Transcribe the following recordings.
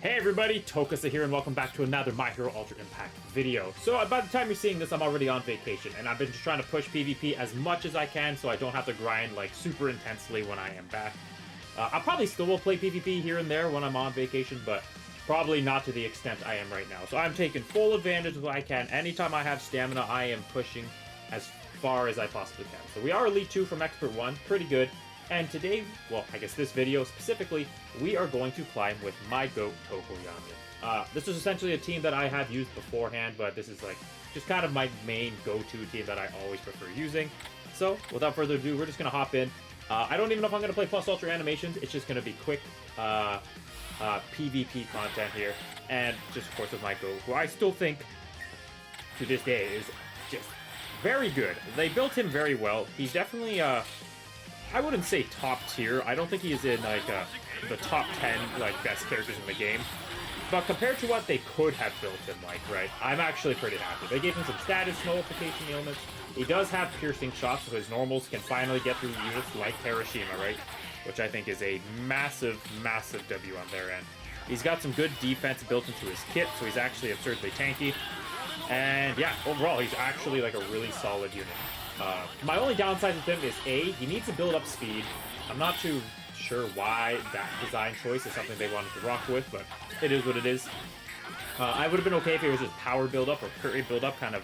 Hey everybody, Tokoyami here and welcome back to another My Hero Ultra Impact video. So by the time you're seeing this, I'm already on vacation, and I've been just trying to push PvP as much as I can so I don't have to grind like super intensely when I am back. I probably still will play PvP here and there when I'm on vacation, but probably not to the extent I am right now. So I'm taking full advantage of what I can. Anytime I have stamina, I am pushing as far as I possibly can. So we are Elite 2 from Expert 1, pretty good. And today, well, I guess this video specifically, we are going to climb with my GOAT, Tokoyami. This is essentially a team that I have used beforehand, but this is like just kind of my main go-to team that I always prefer using. So, without further ado, we're just going to hop in. I don't even know if I'm going to play Plus Ultra animations. It's just going to be quick PvP content here. And just, of course, with my GOAT, who I still think, to this day, is just very good. They built him very well. He's definitely, I wouldn't say top tier. I don't think he's in like the top 10 like best characters in the game. But compared to what they could have built him like, right, I'm actually pretty happy. They gave him some status nullification ailments. He does have piercing shots, so his normals can finally get through units like Hiroshima, right? Which I think is a massive, massive W on their end. He's got some good defense built into his kit, so he's actually absurdly tanky. And yeah, overall, he's actually like a really solid unit. My only downside with him is A, he needs to build up speed. I'm not too sure why that design choice is something they wanted to rock with, but it is what it is. I would have been okay if it was just power build-up or curry build-up, kind of,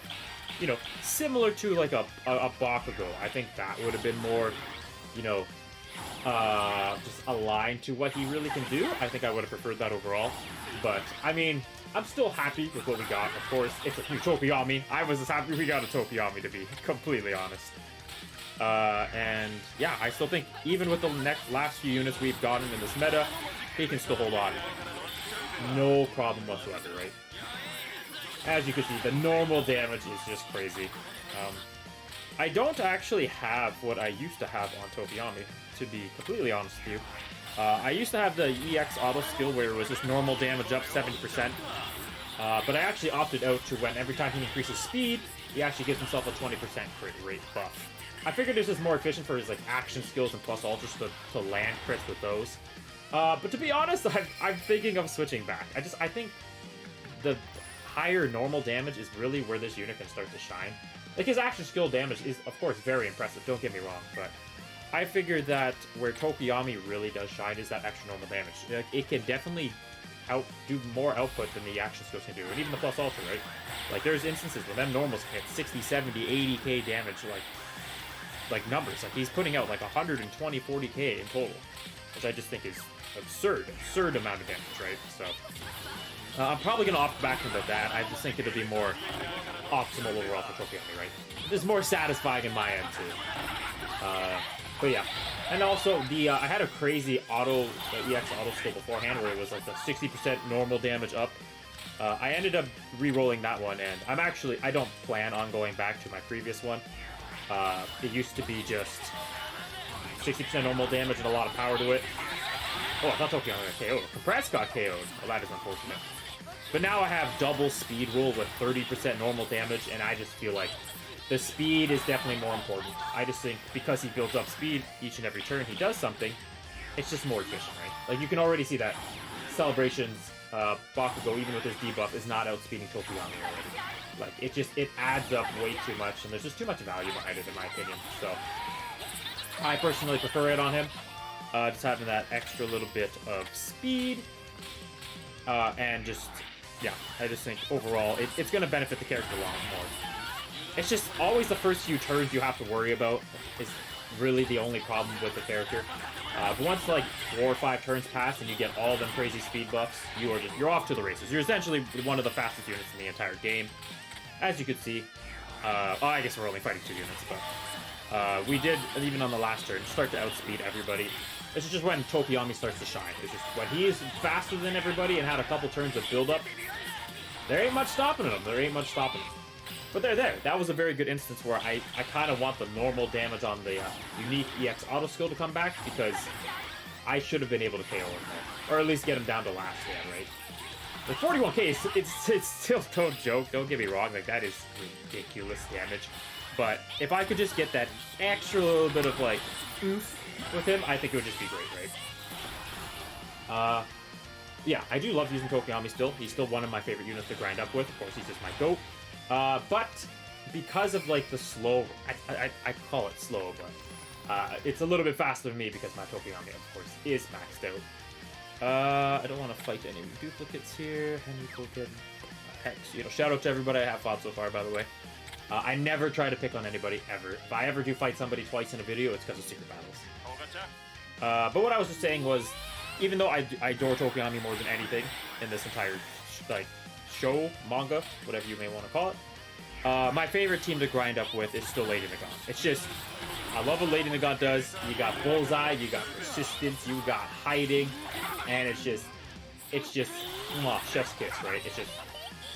you know, similar to like a Bakugo. I think that would have been more, you know, just aligned to what he really can do. I think I would have preferred that overall. But, I mean, I'm still happy with what we got. Of course, it's a new Tokoyami. I was as happy we got a Tokoyami, to be completely honest. And yeah, I still think even with the last few units we've gotten in this meta, he can still hold on. No problem whatsoever, right? As you can see, the normal damage is just crazy. I don't actually have what I used to have on Tokoyami, to be completely honest with you. I used to have the EX auto skill where it was just normal damage up 70%, but I actually opted out to when every time he increases speed, he actually gives himself a 20% crit rate buff. I figured this is more efficient for his like action skills and plus ultras to land crits with those. But to be honest, I'm thinking of switching back. I think the higher normal damage is really where this unit can start to shine. Like his action skill damage is of course very impressive, don't get me wrong, but I figured that where Tokoyami really does shine is that extra normal damage. Like, it can definitely do more output than the action skills can do, and even the plus ultra, right? Like, there's instances when them normals can hit 60, 70, 80k damage, like numbers. Like, he's putting out like 120, 40k in total, which I just think is absurd amount of damage, right? So, I'm probably going to opt back into that. I just think it'll be more optimal overall for Tokoyami, right? It's more satisfying in my end, too. But yeah, and also the I had a crazy EX auto skill beforehand where it was like the 60% normal damage up. I ended up re-rolling that one, and I don't plan on going back to my previous one. It used to be just 60% normal damage and a lot of power to it. Oh, I thought Tokoyami got KO'd. Compress got KO'd. Well, that is unfortunate. But now I have double speed roll with 30% normal damage, and I just feel like the speed is definitely more important. I just think because he builds up speed each and every turn he does something, it's just more efficient, right? Like, you can already see that Celebration's Bakugo, even with his debuff, is not outspeeding Tokoyami already. Like, it adds up way too much, and there's just too much value behind it, in my opinion. So, I personally prefer it on him. Just having that extra little bit of speed. And just, yeah, I just think overall, it's going to benefit the character a lot more. It's just always the first few turns you have to worry about is really the only problem with the character. But once like 4 or 5 turns pass and you get all them crazy speed buffs, you're off to the races. You're essentially one of the fastest units in the entire game. As you can see, I guess we're only fighting 2 units, but we did, even on the last turn, start to outspeed everybody. This is just when Tokoyami starts to shine. It's just when he is faster than everybody and had a couple turns of build up, there ain't much stopping him. But they're there. That was a very good instance where I kind of want the normal damage on the unique EX auto skill to come back, because I should have been able to KO him there. Or at least get him down to last one, right? The 41k, it's still no joke, don't get me wrong, like that is ridiculous damage. But if I could just get that extra little bit of like oomph with him, I think it would just be great, right? yeah, I do love using Tokoyami still. He's still one of my favorite units to grind up with. Of course, he's just my GOAT. But because of like the slow, I call it slow, but it's a little bit faster than me because my Tokoyami, of course, is maxed out. I don't want to fight any duplicates here. Henry Token, Hex. You know, shout out to everybody I have fought so far, by the way. I never try to pick on anybody ever. If I ever do fight somebody twice in a video, it's because of secret battles. But what I was just saying was, even though I adore Tokoyami more than anything in this entire like show, manga, whatever you may want to call it, my favorite team to grind up with is still Lady Nagan. It's just, I love what Lady Nagan does. You got Bullseye, you got Persistence, you got Hiding, and it's just, chef's kiss, right?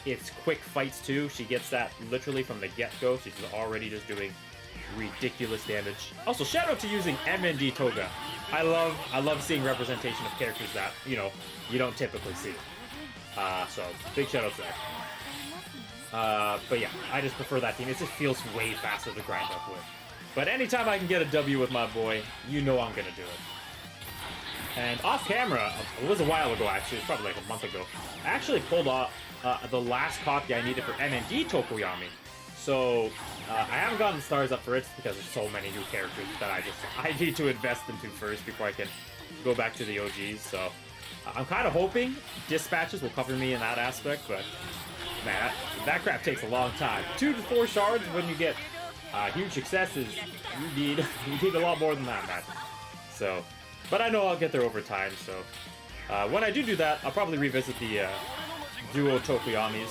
It's quick fights too. She gets that literally from the get-go. She's already just doing ridiculous damage. Also, shout out to using MND Toga. I love seeing representation of characters that, you know, you don't typically see. So big shout out to that. But yeah, I just prefer that team. It just feels way faster to grind up with. But anytime I can get a W with my boy, you know I'm gonna do it. And off camera, it was a while ago actually, it was probably like a month ago, I actually pulled off the last copy I needed for MND Tokoyami. So, I haven't gotten the stars up for it because there's so many new characters that I need to invest into first before I can go back to the OGs. So, I'm kind of hoping dispatches will cover me in that aspect, but man, that crap takes a long time. 2 to 4 shards when you get huge successes, you need a lot more than that, man. So, but I know I'll get there over time. So, when I do that, I'll probably revisit the duo Tokoyamis.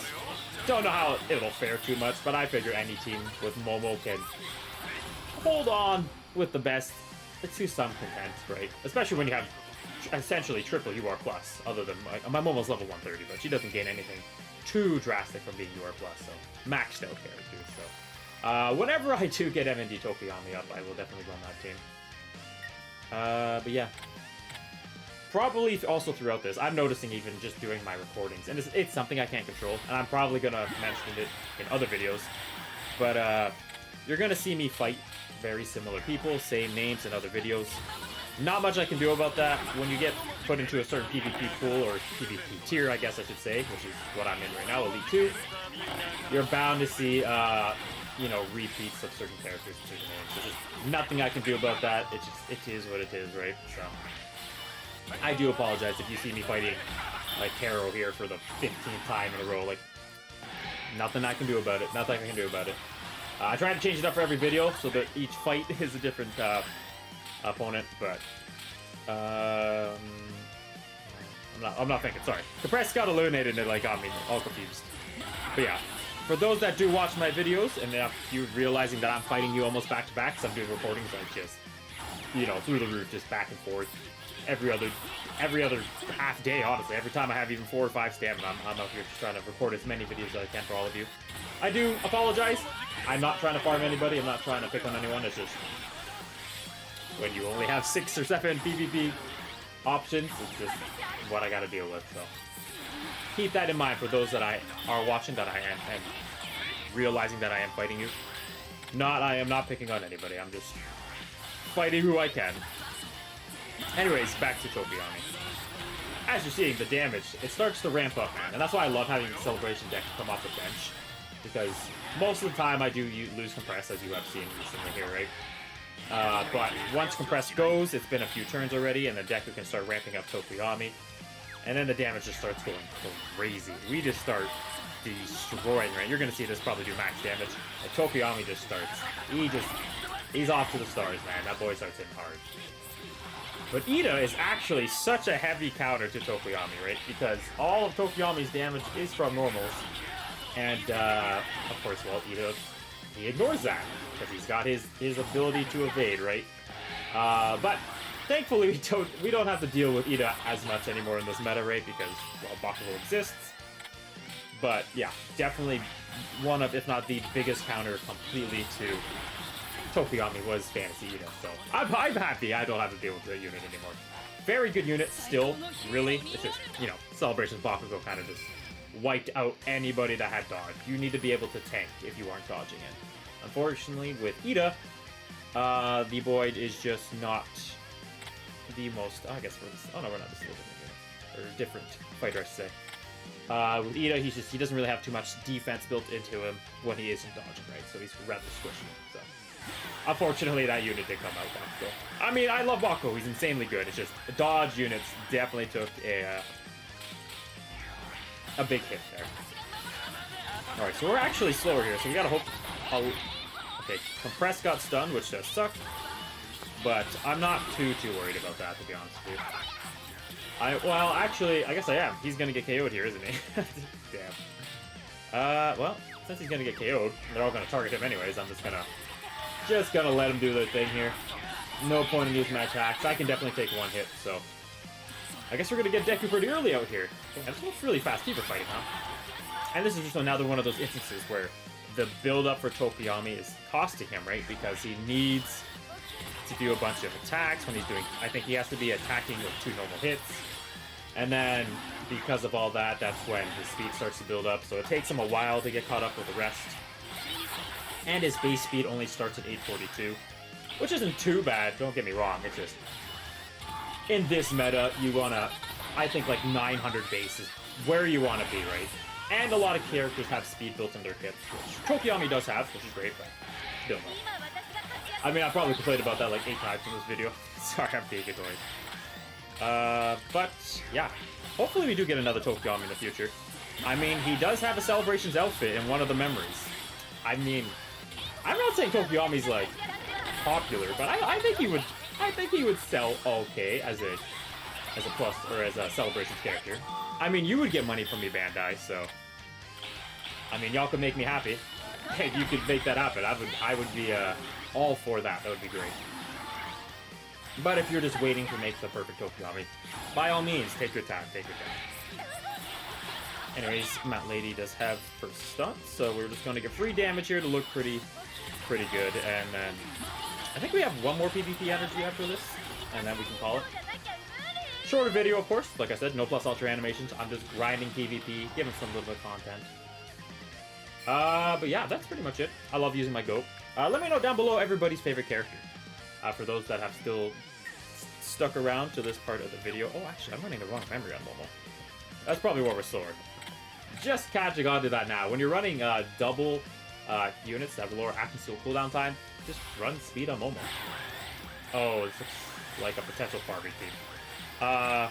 Don't know how it'll fare too much, but I figure any team with Momo can hold on with the best to some content, right? Especially when you have essentially triple UR plus, other than my Momo's level 130, but she doesn't gain anything too drastic from being UR plus, so maxed out characters. So whenever I do get MND Tokoyami up, I will definitely run that team. But yeah. Probably also throughout this, I'm noticing even just doing my recordings, and it's something I can't control, and I'm probably going to mention it in other videos, but you're going to see me fight very similar people, same names in other videos. Not much I can do about that. When you get put into a certain PvP pool, or PvP tier, I guess I should say, which is what I'm in right now, Elite 2, you're bound to see, you know, repeats of certain characters and certain names. There's just nothing I can do about that. It is what it is, right? So I do apologize if you see me fighting like Caro here for the 15th time in a row. Like, nothing I can do about it. Nothing I can do about it. I try to change it up for every video so that each fight is a different opponent, but I'm not thinking. Sorry, Compressed got illuminated and it like got me all confused. But yeah, for those that do watch my videos and you realizing that I'm fighting you almost back to back, because I'm doing recordings like just, you know, through the roof, just back and forth. Every other half day, honestly. Every time I have even 4 or 5 stamina, I'm out here just trying to record as many videos as I can for all of you. I do apologize. I'm not trying to farm anybody. I'm not trying to pick on anyone. It's just when you only have 6 or 7 PvP options, it's just what I gotta deal with. So keep that in mind for those that are watching that I am and realizing that I am fighting you. I am not picking on anybody. I'm just fighting who I can. Anyways, back to Tokoyami. As you're seeing, the damage, it starts to ramp up, man. And that's why I love having the Celebration deck come off the bench. Because most of the time I do lose Compress, as you have seen recently here, right? But once Compress goes, it's been a few turns already, and the deck can start ramping up Tokoyami. And then the damage just starts going crazy. We just start destroying, right? You're going to see this probably do max damage. And Tokoyami just starts. He's off to the stars, man. That boy starts hitting hard. But Ida is actually such a heavy counter to Tokoyami, right? Because all of Tokoyami's damage is from normals. And, of course, well, Ida, he ignores that. Because he's got his ability to evade, right? But, thankfully, we don't have to deal with Ida as much anymore in this meta, right? Because, well, Bakugo exists. But, yeah, definitely one of, if not the biggest counter completely to Tokoyami was Fantasy Ida, so I'm happy I don't have to deal with the unit anymore. Very good unit still, really. It's just, you know, Celebration's Bakugo kind of just wiped out anybody that had dodge. You need to be able to tank if you aren't dodging it. Unfortunately, with Ida, the Void is just not the most... Oh, I guess we're... Oh, no, we're not disabled here. or different fighter, I should say. With Ida, he doesn't really have too much defense built into him when he isn't dodging, right? So he's rather squishy. So unfortunately, that unit did come out Bako. I mean, I love Bako. He's insanely good. It's just dodge units definitely took a big hit there. All right, so we're actually slower here, so we gotta hope. Okay, Compress got stunned, which does suck, but I'm not too worried about that, to be honest with you. Well, actually, I guess I am. He's gonna get KO'd here, isn't he? Damn. Well, since he's gonna get KO'd, they're all gonna target him anyways. I'm just gonna let him do their thing here. No point in using my attacks. I can definitely take one hit, so I guess we're gonna get Deku pretty early out here. Yeah, this looks really fast keeper fighting, huh? And this is just another one of those instances where the build-up for Tokoyami is costing him, right? Because he needs to do a bunch of attacks when he's doing... I think he has to be attacking with 2 normal hits. And then, because of all that, that's when his speed starts to build up. So it takes him a while to get caught up with the rest. And his base speed only starts at 842. Which isn't too bad, don't get me wrong. It's just... in this meta, you wanna... I think like 900 base is where you want to be, right? And a lot of characters have speed built in their hits, which Tokoyami does have, which is great, but still no. I mean, I probably complained about that like 8 times in this video. Sorry, I'm being annoying. But, yeah. Hopefully we do get another Tokoyami in the future. I mean, he does have a Celebrations outfit in one of the memories. I mean, I'm not saying Tokoyami's, like, popular, but I think he would sell okay as a plus, or as a Celebrations character. I mean, you would get money from me, Bandai, so... I mean, y'all could make me happy. If you could make that happen, I would be all for that. That would be great. But if you're just waiting to make the perfect Tokoyami, by all means, take your time, take your time. Anyways, Mount Lady does have first stunt, so we're just going to get free damage here to look pretty good. And then I think we have one more PvP energy after this, and then we can call it. Shorter video, of course. Like I said, no plus ultra animations. I'm just grinding PvP, giving some little bit of content. But yeah, that's pretty much it. I love using my goat. Let me know down below everybody's favorite character. For those that have still stuck around to this part of the video. Oh, actually, I'm running the wrong memory on Momo. That's probably where we're slower. Just catching on to that now. When you're running double units that have lower action steal cooldown time, just run speed on Momo. Oh, this looks like a potential farming team. But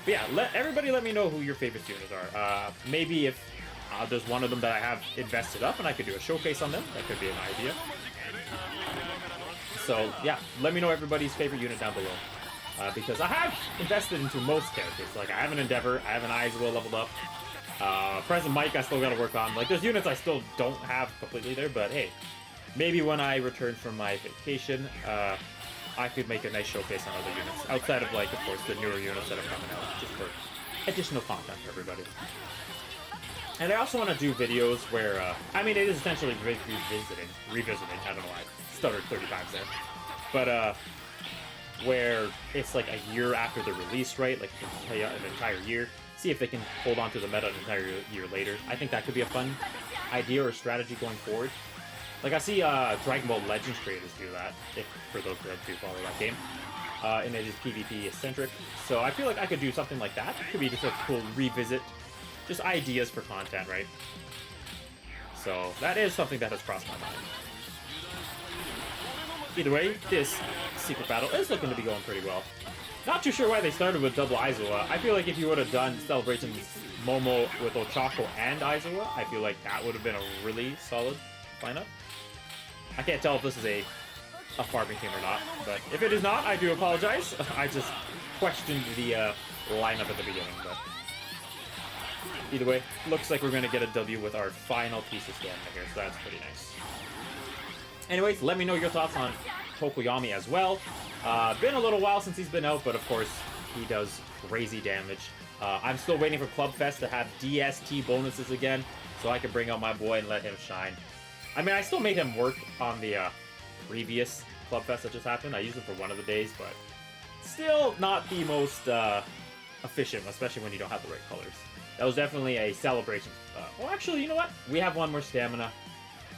yeah, everybody let me know who your favorite units are. Maybe if there's one of them that I have invested up and I could do a showcase on them, that could be an idea. So yeah, let me know everybody's favorite unit down below. Because I have invested into most characters. Like I have an Endeavor, I have an Aizawa leveled up. Present Mike I still gotta work on. Like there's units I still don't have completely there, but hey, maybe when I return from my vacation, I could make a nice showcase on other units, outside of, like, of course, the newer units that are coming out, just for additional content for everybody. And I also want to do videos where, I mean, it is essentially revisiting, I don't know why I stuttered 30 times there, but, where it's, like, a year after the release, right, like, an entire year, see if they can hold on to the meta an entire year later. I think that could be a fun idea or strategy going forward. Like, I see Dragon Ball Legends creators do that, for those that do follow that game. And it is PvP-centric. So I feel like I could do something like that. It could be just a cool revisit. Just ideas for content, right? So that is something that has crossed my mind. Either way, this secret battle is looking to be going pretty well. Not too sure why they started with double Aizawa. I feel like if you would have done Celebrations Momo with Ochako and Aizawa, I feel like that would have been a really solid lineup. I can't tell if this is a farming team or not, but if it is not, I do apologize. I just questioned the lineup at the beginning, but either way, looks like we're going to get a W with our final piece of stamina here, so that's pretty nice. Anyways, let me know your thoughts on Tokoyami as well. Been a little while since he's been out, but of course, he does crazy damage. I'm still waiting for Club Fest to have DST bonuses again, so I can bring out my boy and let him shine. I mean, I still made him work on the previous Club Fest that just happened. I used it for one of the days, but still not the most efficient, especially when you don't have the right colors. That was definitely a celebration. Well, actually, you know what? We have one more stamina.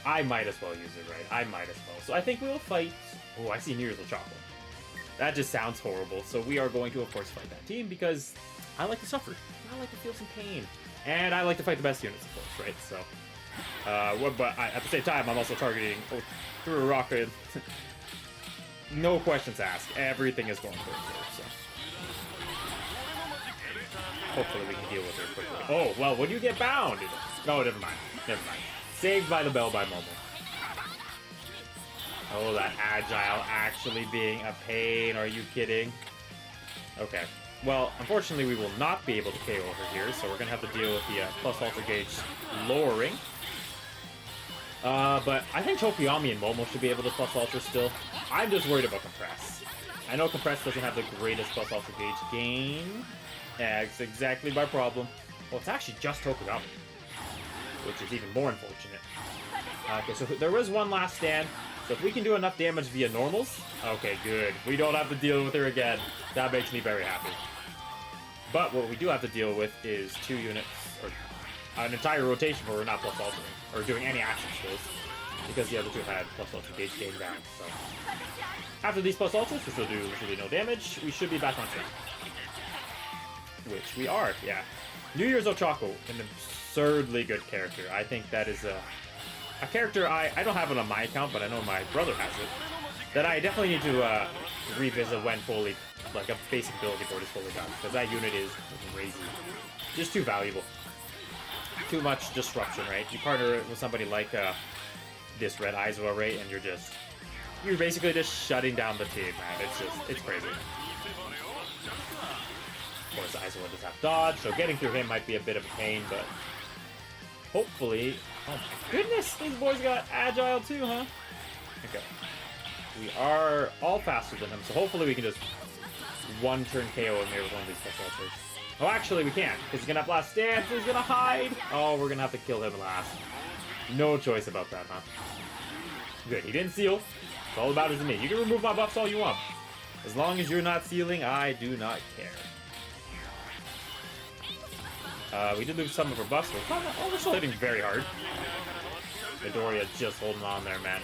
I might as well use it, right? I might as well. So I think we'll fight... Oh, I see New Year's Ochako. That just sounds horrible. So we are going to, of course, fight that team because I like to suffer. I like to feel some pain. And I like to fight the best units, of course, right? So, but at the same time, I'm also targeting through a rocket. No questions asked. Everything is going through here, so. Hopefully we can deal with it quickly. Oh, well, when you get bound... No, never mind. Never mind. Saved by the bell by Momo. Oh, that agile actually being a pain. Are you kidding? Okay. Well, unfortunately, we will not be able to KO over here, so we're going to have to deal with the plus ultra gauge lowering. But I think Tokoyami and Momo should be able to plus ultra still. I'm just worried about Compress. I know Compress doesn't have the greatest plus ultra gauge game. That's exactly my problem. Well, it's actually just Tokoyami, which is even more unfortunate. Okay, so there was one last stand. So if we can do enough damage via normals, okay, good. We don't have to deal with her again. That makes me very happy. But what we do have to deal with is 2 units, or an entire rotation where we're not plus altering, or doing any action skills, because the other 2 had plus ultra gauge game down. So after these plus ultras, which will do literally no damage, we should be back on track. Which we are, yeah. New Year's Ochako, an absurdly good character. I think that is a character I don't have it on my account, but I know my brother has it. That I definitely need to revisit when fully, like a basic ability board is fully done, because that unit is crazy. Just too valuable. Too much disruption, right? You partner with somebody like this Red Aizawa, right, and you're basically just shutting down the team, man. It's crazy. Of course, Aizawa does have dodge, so getting through him might be a bit of a pain, but hopefully... Oh my goodness, these boys got agile too, huh? Okay. We are all faster than him, so hopefully we can just one-turn KO him here with one of these special ultras. Oh, actually we can't, because he's gonna have last stance, he's gonna hide! Oh, we're gonna have to kill him last. No choice about that, huh? Good, he didn't seal. It's all about is me. You can remove my buffs all you want. As long as you're not sealing, I do not care. We did lose some of her buffs. We're still hitting very hard. Midoriya just holding on there, man.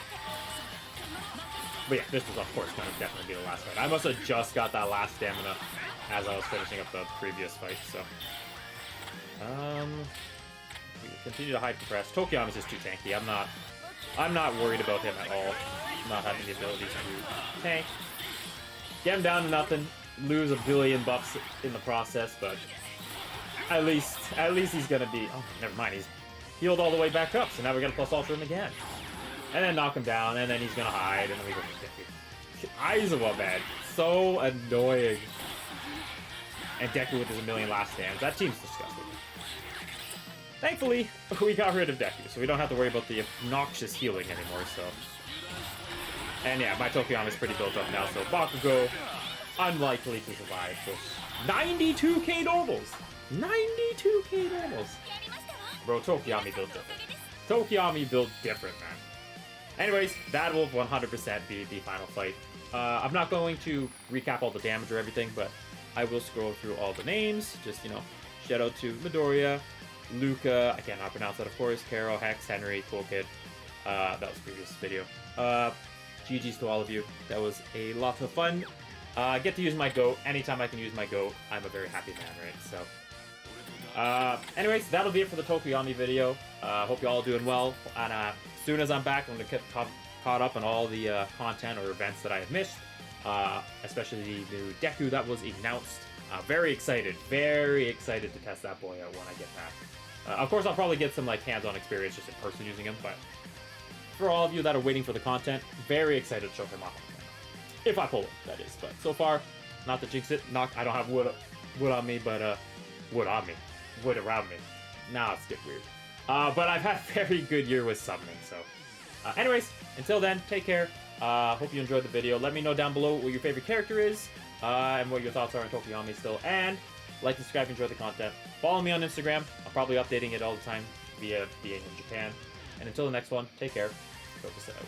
But yeah, this was, of course, going to definitely be the last fight. I must have just got that last stamina as I was finishing up the previous fight, so... we continue to hide Compress. Tokoyami is just too tanky. I'm not worried about him at all. Not having the abilities to tank. Get him down to nothing. Lose a billion buffs in the process, but... At least he's gonna be... Oh, never mind. He's healed all the way back up, so now we gotta plus ultra him again. And then knock him down, and then he's gonna hide, and then we go for Deku. Aizawa, man. So annoying. And Deku with his 1,000,000 last stands. That team's disgusting. Thankfully, we got rid of Deku, so we don't have to worry about the obnoxious healing anymore, so... And yeah, my Tokoyami is pretty built up now, so Bakugo, unlikely to survive. So 92k normals! 92k normals! Bro, Tokoyami built different. Tokoyami built different, man. Anyways, that will 100% be the final fight. I'm not going to recap all the damage or everything, but I will scroll through all the names. Just, you know, shout out to Midoriya, Luca, I cannot pronounce that, of course, Karo, Hex, Henry, Cool Kid. That was the previous video. GG's to all of you. That was a lot of fun. I get to use my GOAT. Anytime I can use my GOAT, I'm a very happy man, right? So, anyways, that'll be it for the Tokoyami video. Hope you all doing well. And as soon as I'm back, I'm going to get caught up on all the content or events that I have missed. Especially the new Deku that was announced. Very excited to test that boy out when I get back. Of course, I'll probably get some like hands-on experience just in person using him, but for all of you that are waiting for the content, very excited to show him off. If I pull him, that is. But so far, not to jinx it, I don't have wood on me, but wood on me. Wood around me. Now it's getting weird. But I've had a very good year with summoning, so. Anyways, until then, take care. Hope you enjoyed the video. Let me know down below what your favorite character is, and what your thoughts are on Tokoyami still. And like, subscribe, enjoy the content. Follow me on Instagram. I'm probably updating it all the time via being in Japan. And until the next one, take care. Focus it out.